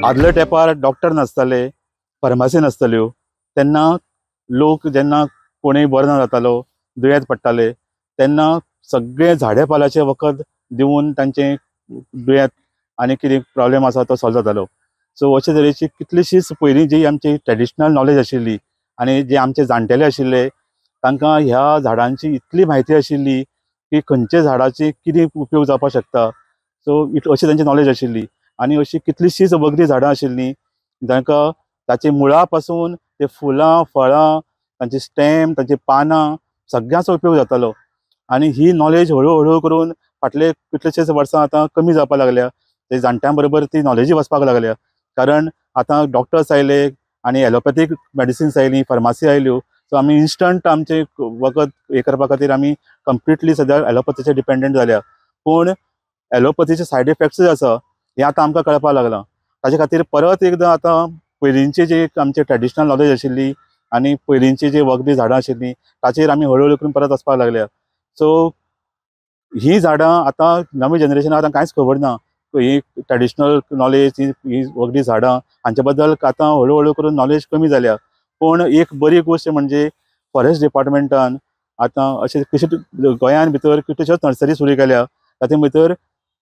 आदल्या तेंपार doctor नासताले, pharmacy नासताल्यो, तेन्ना लोक जेन्ना कोणूय बरो ना जातालो, दुयेंत पडटाले, तेन्ना सगळे झाडे पाल्याचे वखद दिवन तांचें दुयेंत आनी कितें प्रॉब्लेम आसा तो सॉल्व जातालो. सो अशे तरेची कितलीशीच पयलीं जी आमची ट्रेडिशनल नॉलेज आशिल्ली आनी जे आमचे जाणटेले आशिल्ले तांकां ह्या झाडांची इतली म्हायती आशिल्ली की खंयच्या झाडाची कितें उपयोग जावपाक शकता. सो अशी तांची नॉलेज आशिल्ली आनी अशी कितलीशीच वखदी झाडां आशिल्लीं जांकां ताची मुळां पासून ते फुलां, फळां, तांचे स्टेम, तांची पानां सगळ्यांचो उपयोग जातालो. आनी ही नॉलेज हळू हळू करून फाटले कितलेशेच वर्सां आतां कमी जावपाक लागल्या. ते जाणट्यां बरोबर ती नॉलेजूय वचपाक लागल्या, कारण आतां डॉक्टर्स आयले आनी एलोपॅथीक मेडिसिन्स आयलीं, फार्मासी आयल्यो. सो आमी इन्स्टंट आमचे वखद हे करपा खातीर आमी कंप्लिटली सद्या एलोपॅथीचेर डिपेंडंट जाल्या. पूण एलोपॅथीचे सायड इफेक्ट्सूय आसा हे आतां आमकां कळपाक लागलां. ताचे खातीर परत एकदां आतां पयलींची जी आमची ट्रेडिशनल नॉलेज आशिल्ली आनी पयलींची जी वखदी झाडां आशिल्लीं ताचेर आमी हळू हळू करून परत वचपाक लागल्या. सो ही झाडां आतां नवे जनरेशनाक आतां कांयच खबर ना. ही ट्रेडिशनल नॉलेज, ही वखदी झाडां हांचे बद्दल आतां हळू हळू करून नॉलेज कमी जाल्या. पूण एक बरी गोश्ट म्हणजे फॉरेस्ट डिपार्टमेंटान आतां अशे कशे गोंयान भितर कितल्योश्योच नर्सरी सुरू केल्या. तातूंत भितर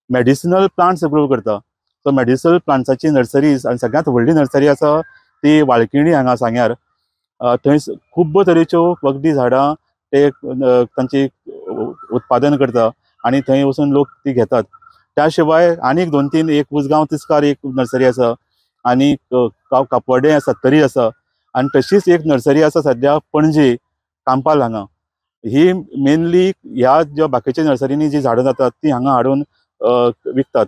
मेडिसिनल प्लांट्स ग्रो करता. सो मेडिसिनल प्लांट्साची नर्सरीज आनी सगळ्यांत व्हडली नर्सरी आसा ती वाळकिणी हांगा सांग्यार. थंय खूब तरेच्यो वखदी झाडां ते तांची उत्पादन करता आनी थंय वचून लोक ती घेतात. त्या शिवाय आनीक 2-3 एक उसगांव तिस्कार एक नर्सरी आसा आनी कापवडे सत्तरी आसा आनी तशीच एक नर्सरी आसा सद्या पणजे कांपाल हांगा. ही मेनली ह्या ज्या बाकीच्या नर्सरीनी जी झाडां जातात ती हांगा हाडून विकतात.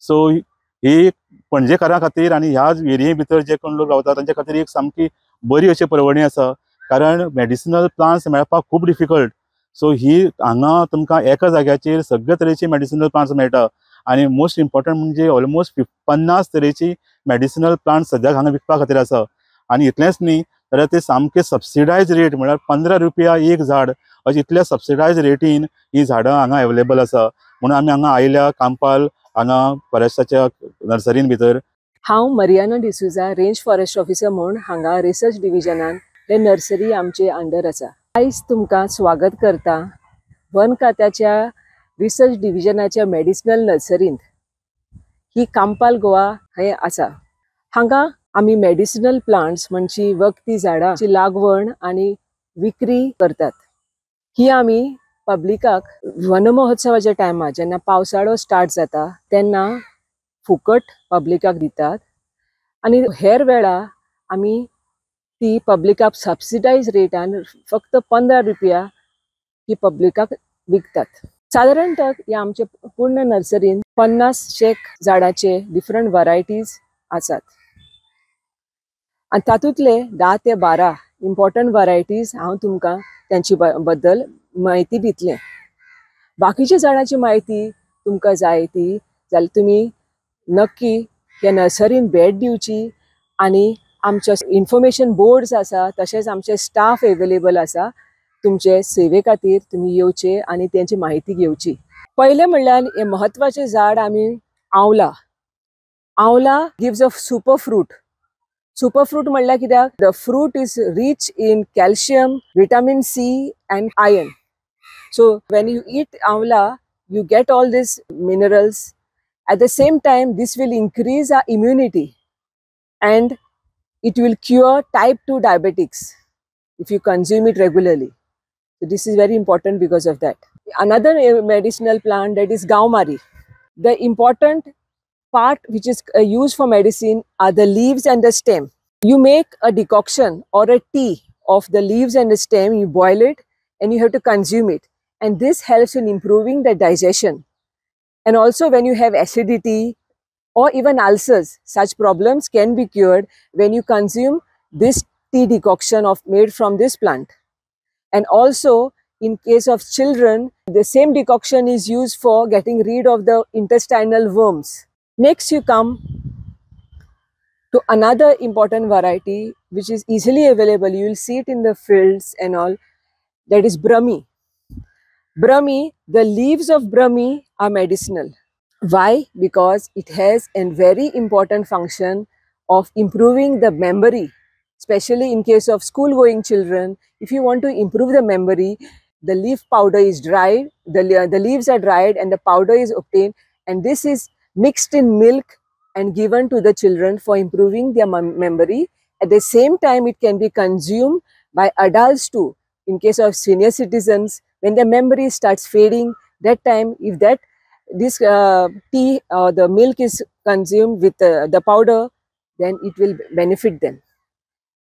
सो ही पणजेकारां खातीर आनी ह्या एरिये भितर जे कोण लोक रावतात तांचे खातीर एक सामकी बरी अशी परवणी आसा, कारण मेडिसिनल प्लांट्स मेळपाक खूब डिफिकल्ट. सो ही हांगा तुमकां एका जाग्याचेर सगळे तरेची मेडिसिनल प्लांट्स मेळटा आनी मोस्ट इम्पॉर्टंट म्हणजे ऑलमोस्ट 50 तरेची मेडिसिनल प्लांट्स सद्याक हांगा विकपा खातीर आसा. आनी इतलेंच न्ही जाल्यार ते सामके सबसिडायज रेट म्हळ्यार 15 रुपया एक झाड अशें इतल्या सबसिडायज रेटीन ही झाडां हांगा अवेलेबल आसा. म्हणून आमी हांगा आयल्या कांपाल हांगा फॉरेस्टाच्या नर्सरीन भितर. हांव Mariana D'Souza, range forest officer म्हूण हांगा रिसर्च डिविजनान हे नर्सरी आमचे अंडर आसा. आयज तुमकां स्वागत करता वन खात्याच्या रिसर्च डिविजनाच्या मेडिसिनल नर्सरींत. ही कांपाल गोवा हे आसा. हांगा आमी मेडिसिनल प्लांट्स म्हणजे वखदी झाडांची लागवण आनी विक्री करतात. ही आमी पब्लिकाक वन महोत्सवाच्या टायमार जेन्ना पावसाळो स्टार्ट जाता तेन्ना फुकट पब्लिकाक दितात आनी हेर वेळा आमी ती पब्लिकाक सबसिडायज रेटान फक्त 15 रुपया ही पब्लिकाक विकतात. साधारणतः ह्या आमच्या पूर्ण नर्सरीन 50 झाडांचे डिफरंट व्हरायटीज आसात आनी तातूंतले 10 ते 12 इम्पॉर्टंट व्हरायटीज हांव तुमकां त्यांची बद्दल म्हायती दितलें. बाकीच्या झाडांची म्हायती तुमकां जाय ती जाल्यार तुमी नक्की ह्या नर्सरीन भेट दिवची आनी आमचे इन्फॉर्मेशन बोर्ड्स आसा तशेंच आमचे स्टाफ अवेलेबल आसा. तुमचे सेवे खातीर तुमी येवचे आनी त्यांची म्हायती घेवची. पहिले म्हणल्यार हे महत्वाचे झाड आमी आवला. आवला gives a super fruit. Super fruit म्हणल्यार कित्याक the fruit is rich in calcium, vitamin C and iron. So when you eat amla you get all these minerals. At the same time this will increase our immunity and it will cure type 2 diabetics if you consume it regularly. So this is very important because of that. Another medicinal plant that is gaumari. The important part which is used for medicine are the leaves and the stem. You make a decoction or a tea of the leaves and the stem, you boil it and you have to consume it. And this helps in improving the digestion. And also when you have acidity or even ulcers, such problems can be cured when you consume this tea decoction made from this plant. And also in case of children, the same decoction is used for getting rid of the intestinal worms. Next you come to another important variety which is easily available. You will see it in the fields and all. That is Brahmi. Brahmi, the leaves of Brahmi are medicinal. Why? Because it has a very important function of improving the memory, especially in case of school going children. If you want to improve the memory, the leaf powder is dried, the leaves are dried and the powder is obtained, and this is mixed in milk and given to the children for improving their memory. At the same time, it can be consumed by adults too. In case of senior citizens, when their memory starts fading, that time, if that this tea or the milk is consumed with the powder, then it will benefit them.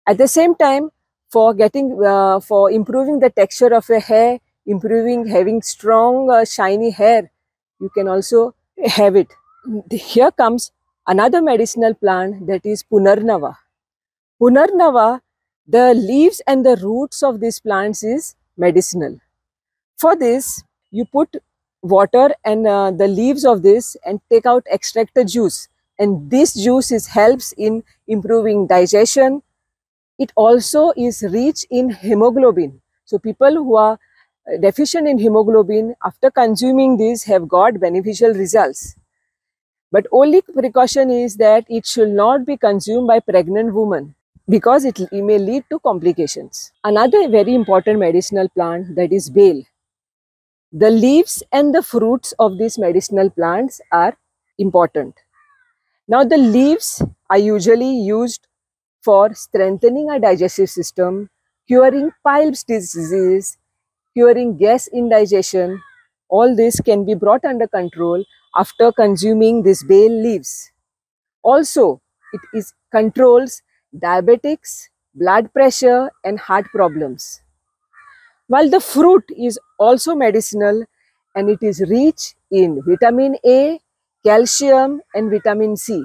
At the same time, for improving the texture of your hair, improving having strong shiny hair, you can also have it. Here comes another medicinal plant, that is Punarnava. Punarnava, the leaves and the roots of these plants is medicinal. For this, you put water and the leaves of this and take out extract the juice, and this juice helps in improving digestion. It also is rich in hemoglobin, so people who are deficient in hemoglobin, after consuming this, have got beneficial results. But only precaution is that it should not be consumed by pregnant women, because it may lead to complications. Another very important medicinal plant, that is bale. The leaves and the fruits of these medicinal plants are important. Now, the leaves are usually used for strengthening our digestive system, curing piles disease, curing gas indigestion. All this can be brought under control after consuming these bale leaves. Also, it controls diabetics, blood pressure, and heart problems. While the fruit is also medicinal, and it is rich in vitamin A, calcium, and vitamin C.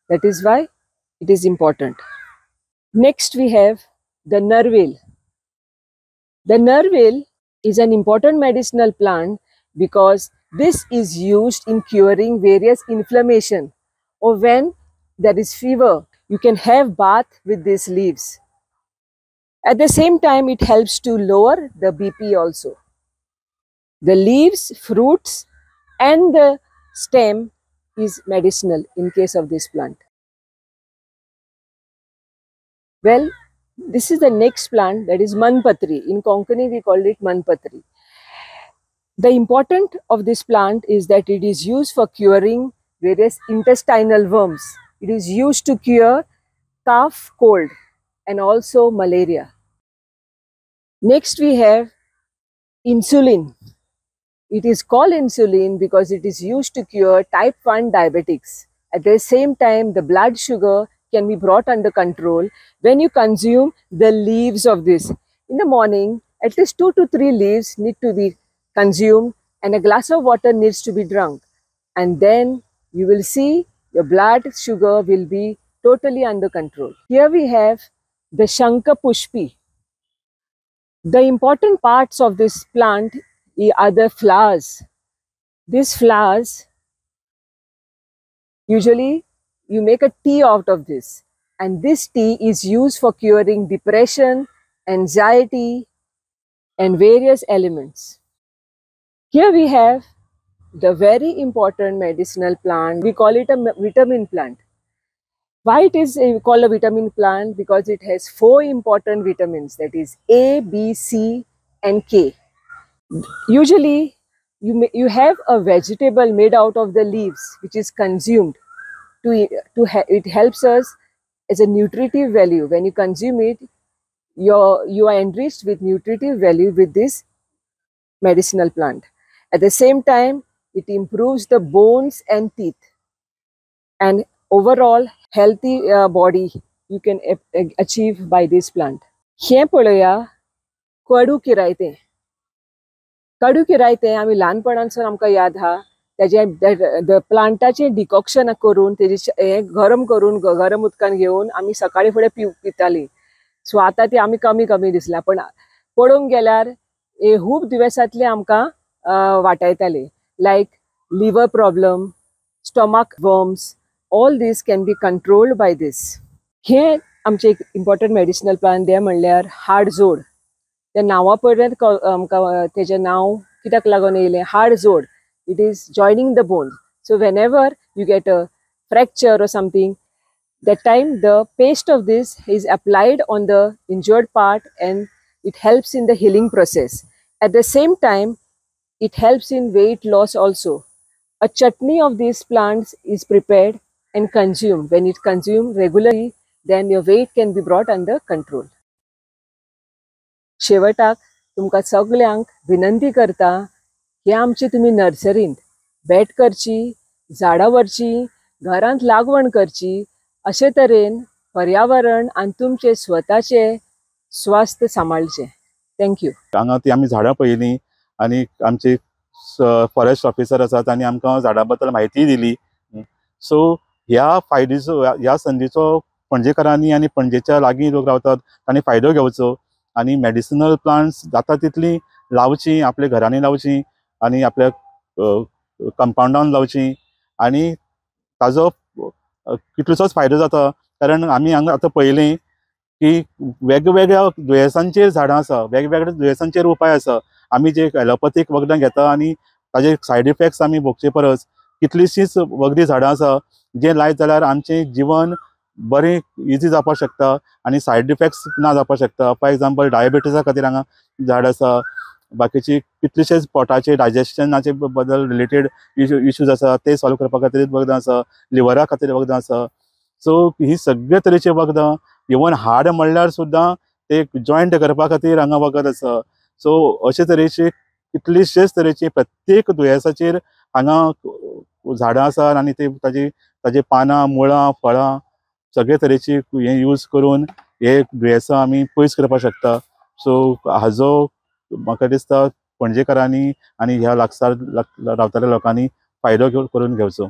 That is why it is important. Next, we have the narwhal. The narwhal is an important medicinal plant because this is used in curing various inflammation, or when there is fever, you can have bath with these leaves. At the same time, it helps to lower the BP also. The leaves, fruits, and the stem is medicinal in case of this plant. Well, this is the next plant, that is Manpatri. In Konkani, we call it Manpatri. The importance of this plant is that it is used for curing various intestinal worms. It is used to cure cough, cold, and also malaria. Next, we have insulin. It is called insulin because it is used to cure type 1 diabetics. At the same time, the blood sugar can be brought under control when you consume the leaves of this. In the morning, at least 2 to 3 leaves need to be consumed and a glass of water needs to be drunk. And then you will see your blood sugar will be totally under control. Here we have the Shankha Pushpi. The important parts of this plant are the flowers. These flowers, usually you make a tea out of this, and this tea is used for curing depression, anxiety, and various elements. Here we have the very important medicinal plant. We call it a vitamin plant. Why it is called a vitamin plant? Because it has 4 important vitamins, that is A, B, C, and K. Usually, you have a vegetable made out of the leaves, which is consumed. It helps us as a nutritive value. When you consume it, you are enriched with nutritive value with this medicinal plant. At the same time, it improves the bones and teeth, and overall healthy body you can achieve by this plant. हे पळया कडू किरायतें. कडू किरायतें आमी ल्हानपणांसून आमकां याद आहा. तेजे प्लांटाचे decoction करून तेजे गरम करून गरम उदकान घेवन आमी सकाळी फुडें पितालीं. सो आतां ती आमी कमी दिसल्या, पण पळोवंक गेल्यार हे खूब दुयेंसांतले आमकां वाटायताले, like liver problem, stomach worms. All these can be controlled by this. हे आमचे एक इम्पॉर्टंट मेडिसिनल प्लांट ते म्हणल्यार हाडजोड. त्या नांवा पर्यंत आमकां तेजें नांव कित्याक लागून येयलें हाडजोड. It is joining the bone. So whenever you get a fracture or something, that time the paste of this is applied on the injured part and it helps in the healing process. At the same time, it helps in weight loss also. A chutney of these plants is prepared and consumed. When it consumed regularly, then your weight can be brought under control. शेवटाक तुमकां सगळ्यांक विनंती करता की आमची तुमी नर्सरींत भेट करची, झाडां व्हरची, घरांत लागवण करची, अशे तरेन पर्यावरण आनी तुमचे स्वताचे स्वास्थ्य सांबाळचें. थँक्यू. हांगा ती आमी झाडां पळयलीं आनी आमचे फॉरेस्ट ऑफिसर आसात तांणी आमकां झाडां बद्दल म्हायती दिली. सो ह्या संदीचो पणजेकारांनी आनी पणजेच्या लागीं लोक रावतात तांणी फायदो घेवचो आनी मेडिसिनल प्लांट्स जाता तितली लावची, आपल्या घरांनी लावची आनी आपल्या कंपाउंडान लावची आनी ताजो कितलोसोच फायदो जाता. कारण आमी हांगा आतां पळयलें की वेगवेगळ्या दुयेंसांचेर झाडां आसा, वेगवेगळ्या दुयेंसांचेर उपाय आसा. आमी जे ॲलोपॅथीक वखदां घेता आनी ताजे सायड इफेक्ट्स आमी भोगचे परस कितलींशींच वखदी झाडां आसा जे लायत जाल्यार आमचें जिवन बरें इजी जावपाक शकता आनी सायड इफेक्ट्स ना जावपाक शकता. फॉर एग्जांपल डायबिटीजा खातीर हांगा झाड आसा, बाकीची कितलेशेच पोटाचे डायजेशनाचे बद्दल रिलेटेड इश्यूज आसा ते सॉल्व करपा खातीर वखदां आसा, लिव्हरा खातीर वखदां आसा. सो ही सगळे तरेची वखदां, इवन हाड म्हणल्यार सुद्दां ते जॉयंट करपा खातीर हांगा वखद आसा. सो अशे तरेचे कितलीशेच तरेची प्रत्येक दुयेंसाचेर हांगा झाडां आसात आनी ताजी पानां, मुळां, फळां सगळे तरेची हे यूज करून हे दुयेंसां आमी पयस करपाक शकता. सो हाजो म्हाका दिसता पणजेकारांनी आनी ह्या लागसार रावतल्या लोकांनी फायदो करून घेवचो.